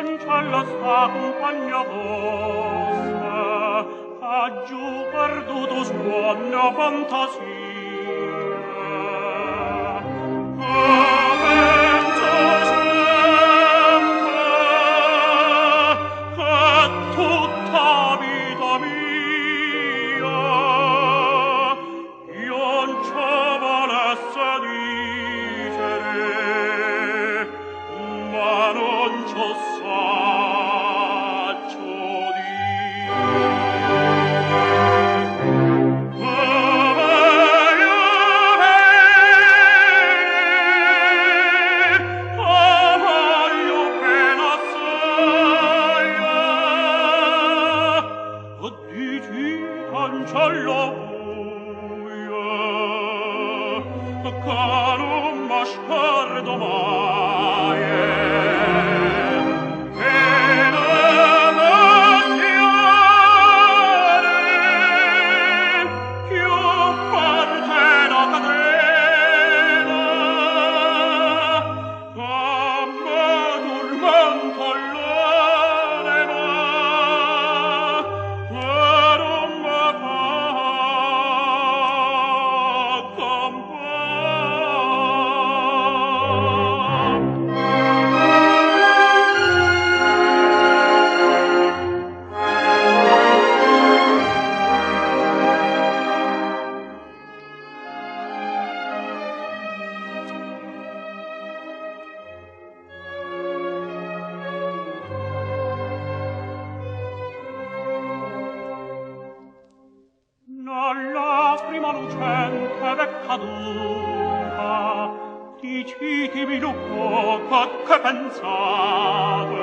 cancella sta compagna vostra, ha giù perduto suona fantasia. Penso sempre che tutta vita mia io non ci volesse dicere, ma non ci saccio dire. Cancello buia, che non mi scordo mai, e non m'assiare, che io parte da cadrena, che m'addormento all'anima, la prima lucente è caduta, dicitemi un poco che pensate.